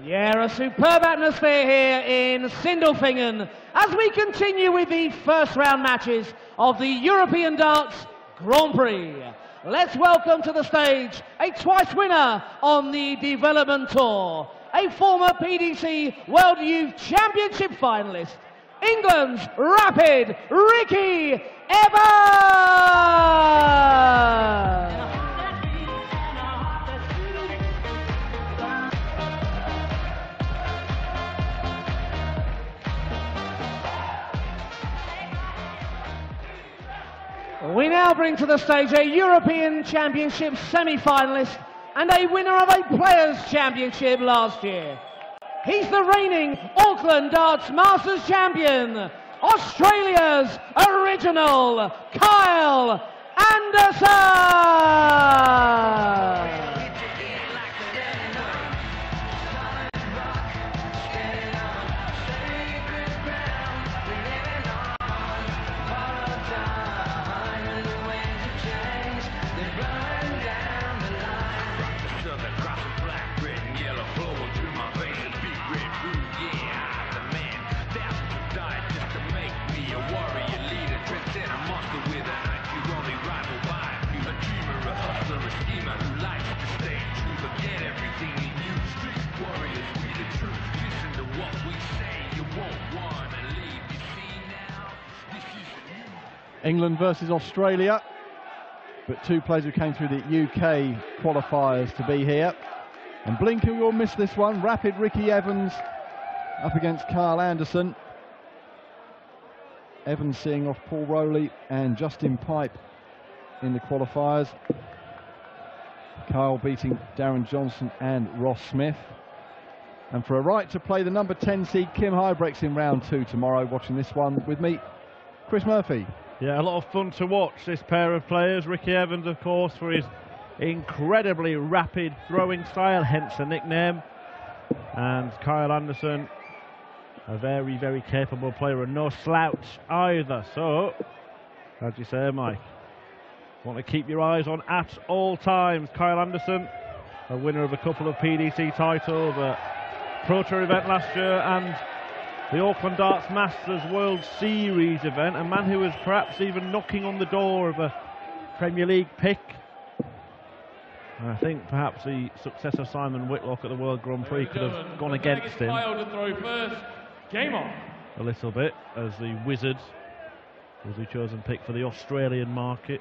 Yeah, a superb atmosphere here in Sindelfingen as we continue with the first round matches of the European Darts Grand Prix. Let's welcome to the stage a twice winner on the Development Tour, a former PDC World Youth Championship finalist, England's Rapid Ricky Evans! We now bring to the stage a European Championship semi-finalist and a winner of a Players' Championship last year. He's the reigning Auckland Darts Masters Champion, Australia's original K.Anderson! England versus Australia, but two players who came through the UK qualifiers to be here. And Blinker will miss this one. Rapid Ricky Evans up against K.Anderson. Evans seeing off Paul Rowley and Justin Pipe in the qualifiers. Kyle beating Darren Johnson and Ross Smith. And for a right to play the number 10 seed, Kim Hybrex in round 2 tomorrow. Watching this one with me, Chris Murphy. Yeah, a lot of fun to watch, this pair of players. Ricky Evans, of course, for his incredibly rapid throwing style, hence the nickname. And K.Anderson, a very, very capable player and no slouch either. So, as you say, Mike, want to keep your eyes on at all times. K.Anderson, a winner of a couple of PDC titles, a Pro Tour event last year, and the Auckland Darts Masters World Series event, a man who was perhaps even knocking on the door of a Premier League pick. And I think perhaps the success of Simon Whitlock at the World Grand Prix could have gone against him Game on. a little bit, as the Wizard was the chosen pick for the Australian market.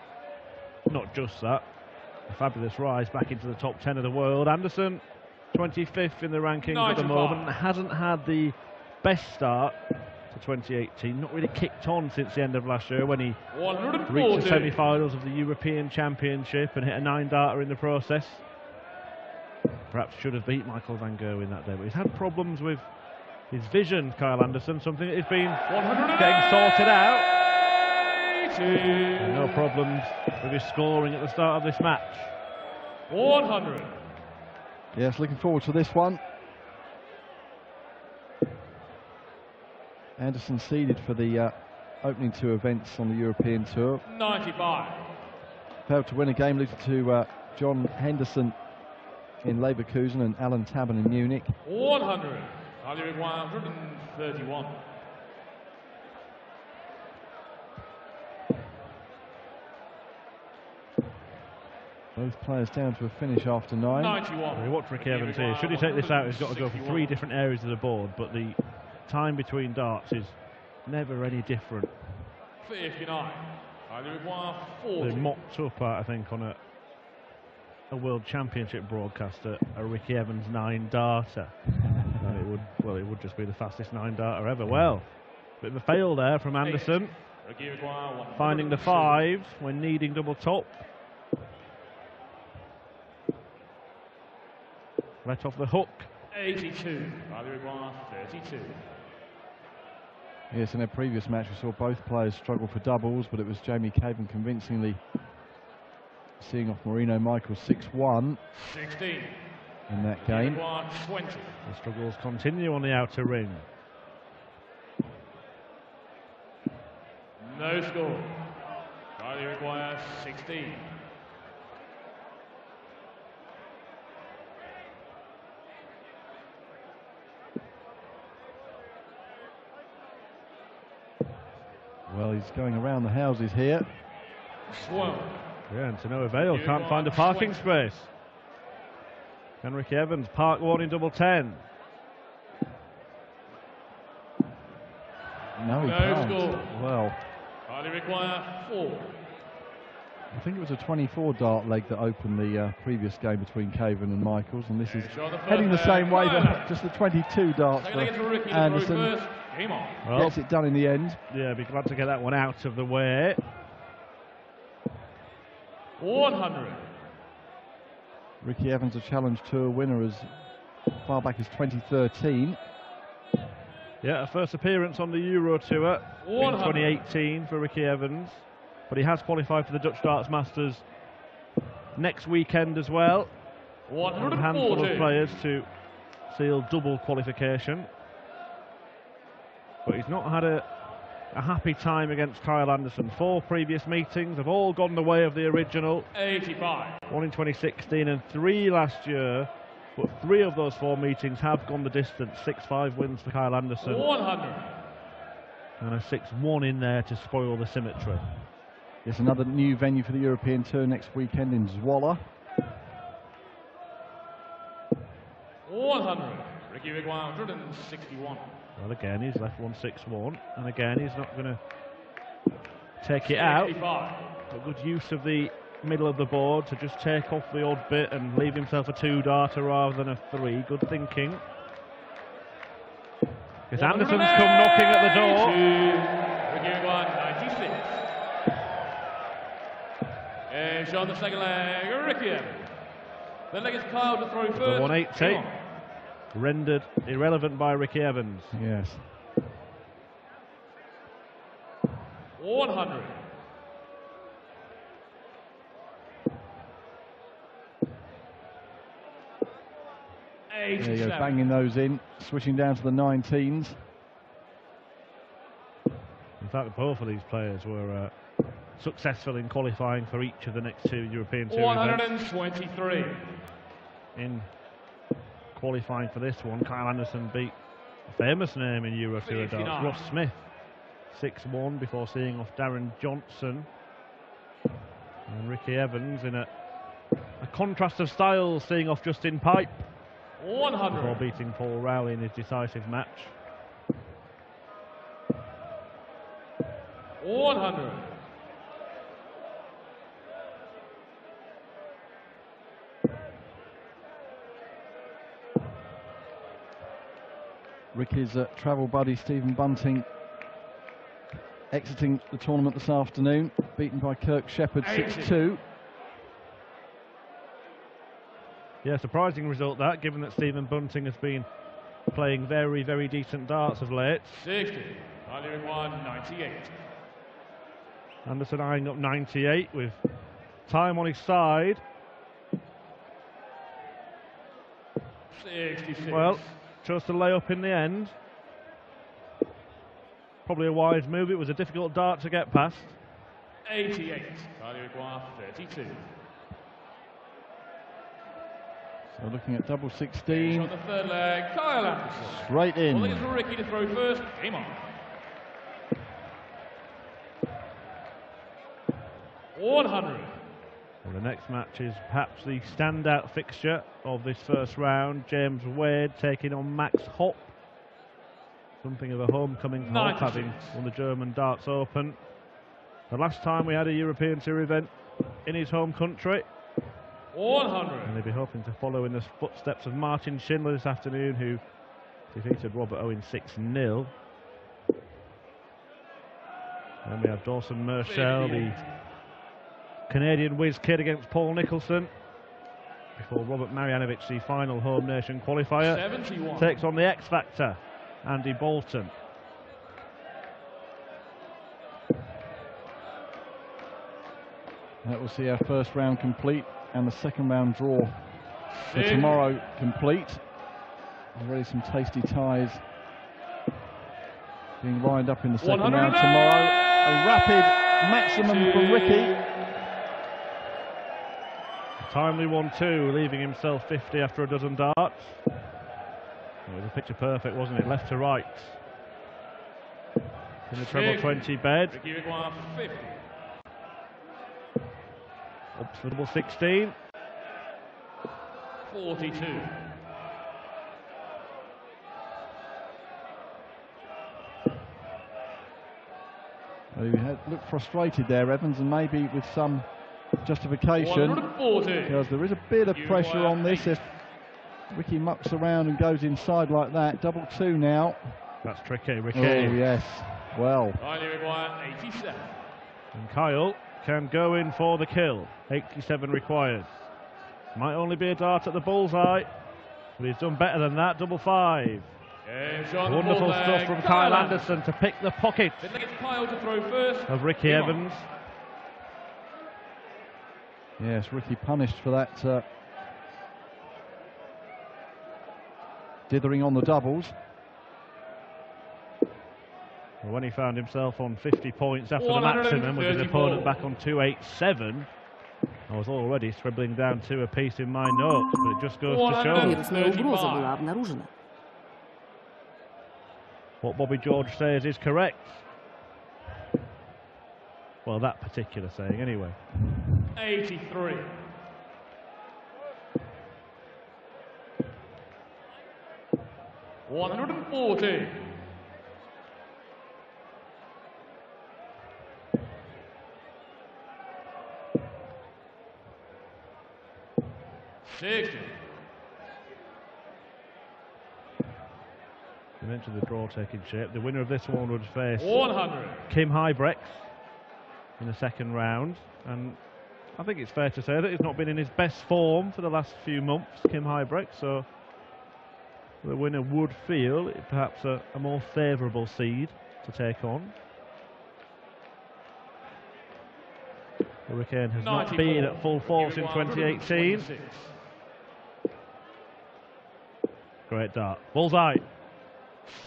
Not just that, a fabulous rise back into the top 10 of the world. Anderson, 25th in the rankings at the moment, hasn't had the best start to 2018, not really kicked on since the end of last year when he reached the semi-finals of the European Championship and hit a 9-darter in the process. Perhaps should have beat Michael van Gerwen that day, but he's had problems with his vision, K.Anderson, something that he's been getting sorted out. And no problems with his scoring at the start of this match. 100. Yes, looking forward to this one. Anderson seeded for the opening 2 events on the European Tour. 95. Failed to win a game, losing to John Henderson in Leverkusen and Alan Tabben in Munich. 100. 131. Both players down to a finish after 9. 91. We watch Ricky Evans here. Should he take this out, he's got to go for 3 different areas of the board, but the time between darts is never any different. 59. They mocked up, I think, on a World Championship broadcast a Ricky Evans 9-darter. And it would just be the fastest 9-darter ever. Well, bit of a fail there from Anderson, finding the 5 when needing double top. Let off the hook. 82. 32. Yes, in their previous match we saw both players struggle for doubles, but it was Jamie Caven convincingly seeing off Marino Michaels 6-1 in that game. 20. The struggles continue on the outer ring. No score. Charlie requires 16. Well, he's going around the houses here. Yeah, and to no avail, can't find a parking space. And Ricky Evans, park one in double 10. No, he can't. Well, Hardly require 4. I think it was a 24 dart leg that opened the previous game between Caven and Michaels, and this is heading the same way, but just the 22 darts for Anderson. Well, gets it done in the end. Yeah, be glad to get that one out of the way. 100. Ricky Evans, a Challenge Tour winner as far back as 2013. Yeah, a first appearance on the Euro Tour in 2018 for Ricky Evans, but he has qualified for the Dutch Darts Masters next weekend as well. A handful of players to seal double qualification, but he's not had a happy time against K.Anderson. 4 previous meetings have all gone the way of the original. 85. 1 in 2016 and 3 last year. But 3 of those 4 meetings have gone the distance. 6-5 wins for K.Anderson. 100. And a 6-1 in there to spoil the symmetry. There's another new venue for the European Tour next weekend in Zwolle. 100. Ricky requires 161. Well, again, he's left 1-6-1. And again, he's not going to take it out. But good use of the middle of the board to just take off the odd bit and leave himself a 2-darter rather than a 3. Good thinking. Because Anderson's come knocking at the door. Ricky 96. And shown the second leg, Ricky. The leg is Kyle to throw first. The 180. Rendered irrelevant by Ricky Evans. Yes. 100. There you go, banging those in, switching down to the 19s. In fact, both of these players were successful in qualifying for each of the next 2 European Tour 123. events. In qualifying for this one, K.Anderson beat a famous name in Euro Tour darts, Ross Smith, 6-1 before seeing off Darren Johnson. And Ricky Evans in a contrast of styles, seeing off Justin Pipe 100. before beating Paul Rowley in his decisive match. 100. Ricky's travel buddy Stephen Bunting exiting the tournament this afternoon, beaten by Kirk Shepherd 6-2. Yeah, surprising result that, given that Stephen Bunting has been playing very, very decent darts of late. 60. Highly required 98. Anderson eyeing up 98 with time on his side. 66. Well, chose to lay up in the end. Probably a wise move. It was a difficult dart to get past. 88. Highly required 32. So looking at double 16. On the third leg, K.Anderson. Straight in. Well, it's Ricky to throw first. Game on. 100. Well, the next match is perhaps the standout fixture of this first round. James Wade taking on Max Hopp. Something of a homecoming for Hopp, having won the German Darts Open the last time we had a European Tour event in his home country. 100. And they'll be hoping to follow in the footsteps of Martin Schindler this afternoon, who defeated Robert Owen 6-0. Then we have Dawson Merschel, the Canadian whiz kid, against Paul Nicholson, before Robert Marjanovic, the final home nation qualifier, 71. takes on the X Factor, Andy Bolton. That will see our first round complete and the second round draw for tomorrow complete. Already some tasty ties being lined up in the second round tomorrow. A rapid maximum from Ricky. Timely 1-2, leaving himself 50 after a dozen darts. It was a picture perfect, wasn't it? Left to right. in the treble 20 bed. Ricky requires 50. Up to the double 16. 42. Well, he looked frustrated there, Evans, and maybe with some justification, 140. because there is a bit of pressure on this. If Ricky mucks around and goes inside like that, double 2 now. That's tricky, Ricky. Oh, yes. Well. Finally require 87. And Kyle can go in for the kill. 87 required. Might only be a dart at the bullseye, but he's done better than that. Double 5. Wonderful stuff from Kyle Anderson to pick the pocket Kyle to throw first. of Ricky Evans. Yes, Ricky punished for that dithering on the doubles. Well, when he found himself on 50 points after the maximum with his opponent back on 287, I was already scribbling down 2 apiece in my notes, but it just goes to show Вирусная угроза была обнаружена. what Bobby George says is correct. Well, that particular saying anyway. 83. $140. $60. You mentioned the draw taking shape. The winner of this one would face 100. Kim Hybrex in the second round, and I think it's fair to say that he's not been in his best form for the last few months, Kim Hybrex, so the winner would feel it perhaps a more favourable seed to take on. The Hurricane has not been at full force in 2018. Great dart. Bullseye.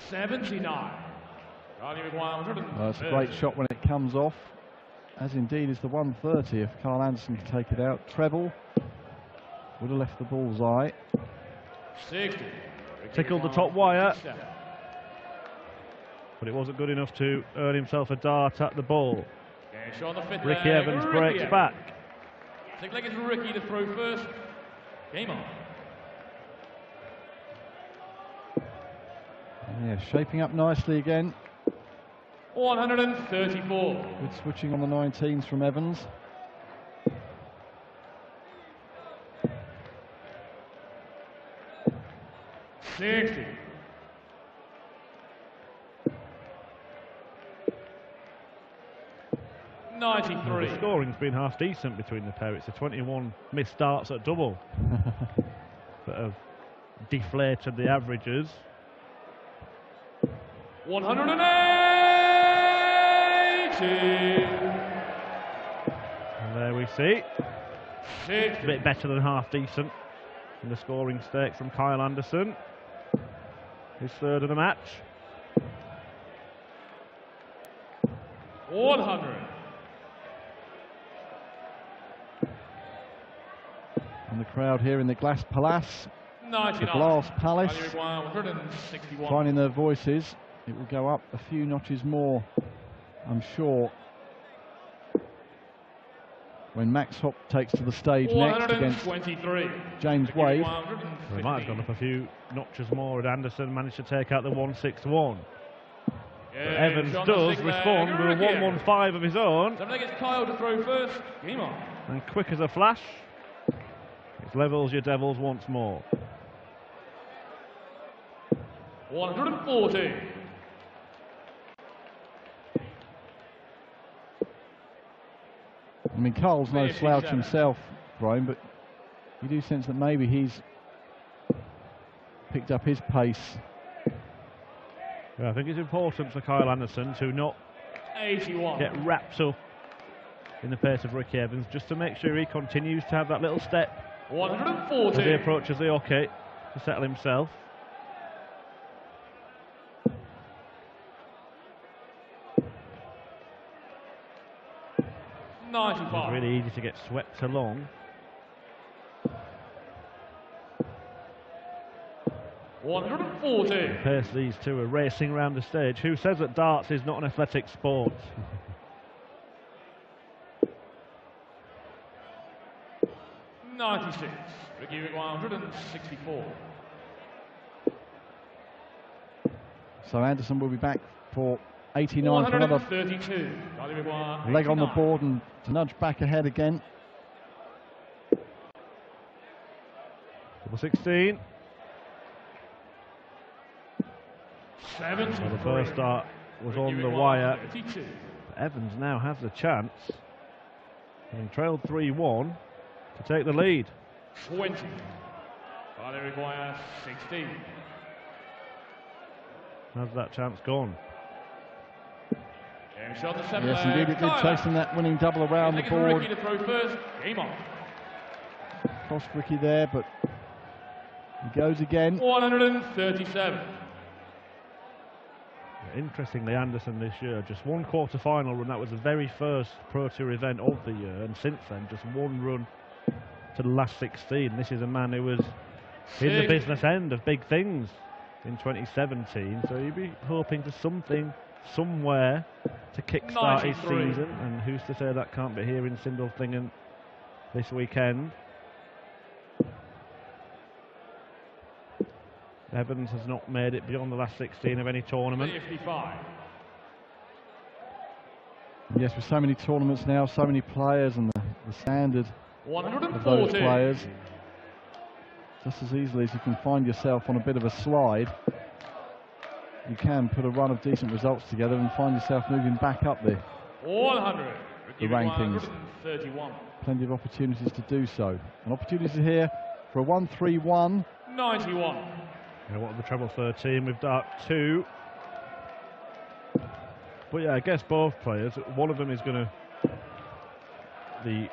79. That's a great shot when it comes off, as indeed is the 130 if Kyle Anderson can take it out. Treble would have left the bullseye. 60. Tickled the top wire, but it wasn't good enough to earn himself a dart at the ball. Ricky Evans breaks back. Looks like it's Ricky to throw first. Game on. Yeah, shaping up nicely again. 134. Good switching on the 19s from Evans. $60. $93. The scoring's been half decent between the pair. It's a 21 missed darts at double that have deflated the averages. 180. And there we see. 60. A bit better than half decent in the scoring stakes from Kyle Anderson. His third of the match. 100. And the crowd here in the Glass Palace, 99. the Glass Palace, 161. finding their voices. It will go up a few notches more, I'm sure, when Max Hopp takes to the stage next against James Wade. They might have gone up a few notches more had Anderson managed to take out the 161. Evans does respond with a 115 of his own. So I think it's Kyle to throw first. Game on. And quick as a flash, it levels your Devils once more. 140. I mean, Carl's no slouch himself, Brian, but you do sense that maybe he's picked up his pace. Yeah, I think it's important for Kyle Anderson to not 81. get wrapped up in the pace of Ricky Evans, just to make sure he continues to have that little step 140. as he approaches the hockey to settle himself. It's really easy to get swept along. 140. The pace these two are racing around the stage. Who says that darts is not an athletic sport? $96. Ricky requires 164. So Anderson will be back for 89 for another 132. leg on the board and to nudge back ahead again. Double 16. 73. Well, the first dart was on the wire. 32. Evans now has the chance, having trailed 3-1, to take the lead. 20. They require 16. Has that chance gone? Game shot the 7 Yes, indeed it did, chasing that winning double around the board. Ricky to throw first. Game on. Crossed Ricky there, but he goes again. 137. Interestingly, Anderson this year, just one quarter-final run. That was the very first Pro Tour event of the year, and since then, just one run to the last 16. This is a man who was in the business end of big things in 2017, so he'd be hoping for something somewhere to kickstart his season, and who's to say that can't be here in Sindelfingen this weekend. Evans has not made it beyond the last 16 of any tournament. 55. Yes, with so many tournaments now, so many players, and the standard 140. of those players, just as easily as you can find yourself on a bit of a slide, you can put a run of decent results together and find yourself moving back up the 100. the rankings. 131. Plenty of opportunities to do so. And opportunities here for a 1-3-1. 91. Yeah, what the treble 13 with dart 2. But yeah, I guess both players, one of them is going to the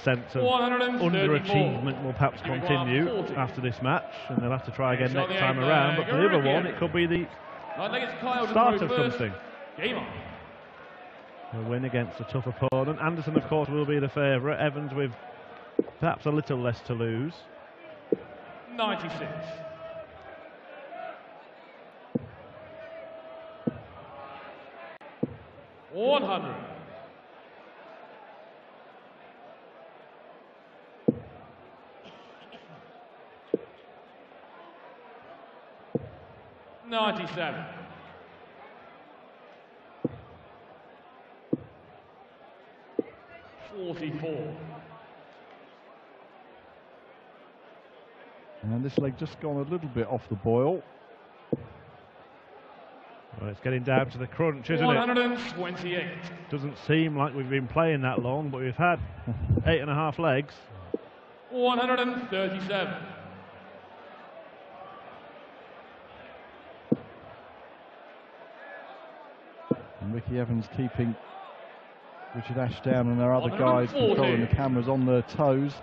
sense of underachievement will perhaps continue after this match, and they'll have to try again next time around. But for the other one, it could be the start of something. Game on. A win against a tough opponent. Anderson, of course, will be the favourite. Evans with perhaps a little less to lose. 96. $100. $97. $44. And this leg just gone a little bit off the boil. Well, it's getting down to the crunch, isn't 128. it? Doesn't seem like we've been playing that long, but we've had 8.5 legs. 137. And Ricky Evans keeping Richard Ashe down and our other guys controlling the cameras on their toes.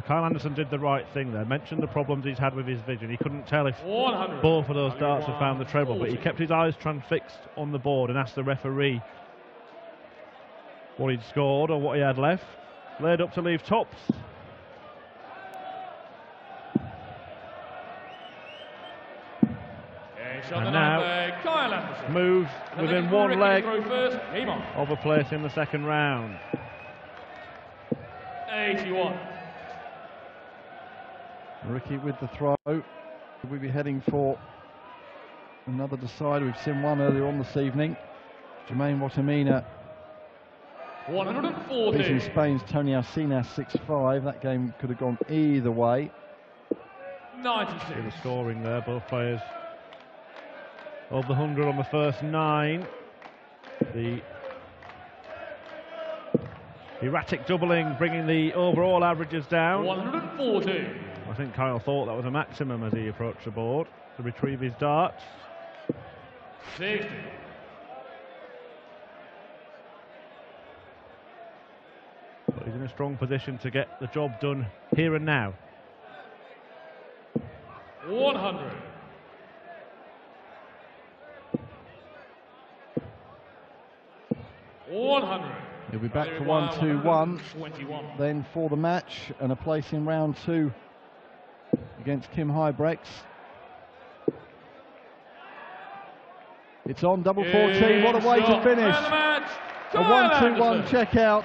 K.Anderson did the right thing there. Mentioned the problems he's had with his vision. He couldn't tell if 100. both of those darts had found the treble, but he kept his eyes transfixed on the board and asked the referee what he'd scored or what he had left. Laid up to leave tops. And now moves within one leg of a place in the second round. 81. Ricky with the throw. We'll be heading for another decider. We've seen one earlier on this evening. Jermaine Watamina 140. beating Spain's Tony Alcinas 6-5. That game could have gone either way. 96. See the scoring there, both players of the 100 on the first 9. The erratic doubling bringing the overall averages down. 140. I think Kyle thought that was a maximum as he approached the board to retrieve his darts. 60. But he's in a strong position to get the job done here and now. 100. He'll be back for 1-2-1. Then for the match and a place in round 2 against Kim Huybrechts. It's on, double 14, what a way to finish. A 1-2-1 check out.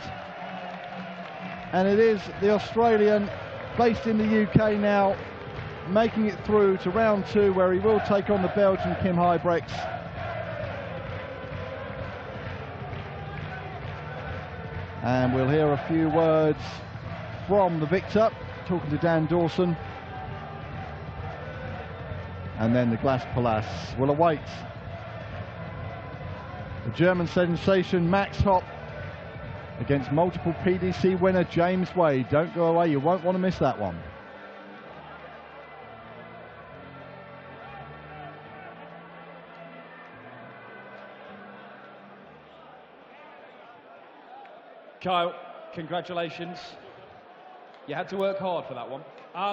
And it is the Australian, based in the UK now, making it through to round 2, where he will take on the Belgian Kim Huybrechts. And we'll hear a few words from the victor, talking to Dan Dawson. And then the Glass Palace will await the German sensation Max Hopp against multiple PDC winner James Wade. Don't go away, you won't want to miss that one. Kyle, congratulations. You had to work hard for that one.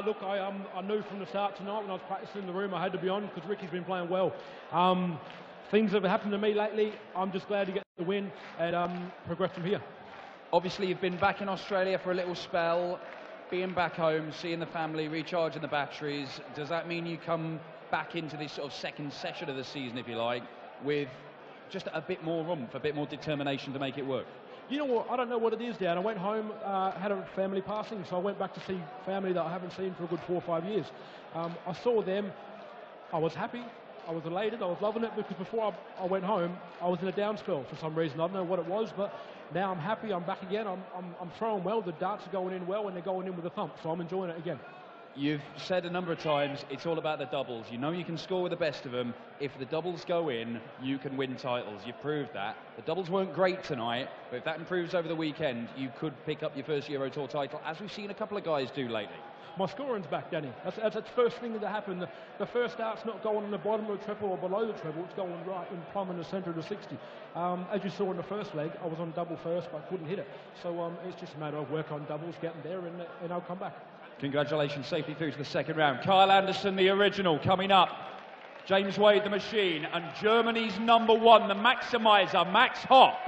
Look, I knew from the start tonight when I was practicing in the room I had to be on because Ricky's been playing well. Things have happened to me lately. I'm just glad to get the win and progress from here. Obviously, you've been back in Australia for a little spell, being back home, seeing the family, recharging the batteries. Does that mean you come back into this sort of second session of the season, if you like, with just a bit more oomph, a bit more determination to make it work? You know what, I don't know what it is, Dan. I went home, had a family passing, so I went back to see family that I haven't seen for a good 4 or 5 years. I saw them, I was happy, I was elated, I was loving it, because before I went home, I was in a down spell for some reason. I don't know what it was, but now I'm happy, I'm back again, I'm throwing well, the darts are going in well, and they're going in with a thump, so I'm enjoying it again. You've said a number of times, it's all about the doubles. You know you can score with the best of them. If the doubles go in, you can win titles. You've proved that. The doubles weren't great tonight, but if that improves over the weekend, you could pick up your first Euro Tour title, as we've seen a couple of guys do lately. My scoring's back, Danny. That's the first thing that happened. The first dart's not going on the bottom of the treble or below the treble, it's going right in plumb in the centre of the 60. As you saw in the first leg, I was on double first, but I couldn't hit it. So it's just a matter of work on doubles, getting there, and I'll come back. Congratulations, safely through to the second round. K.Anderson, the original, coming up. James Wade, the machine, and Germany's #1, the maximizer, Max Hopp.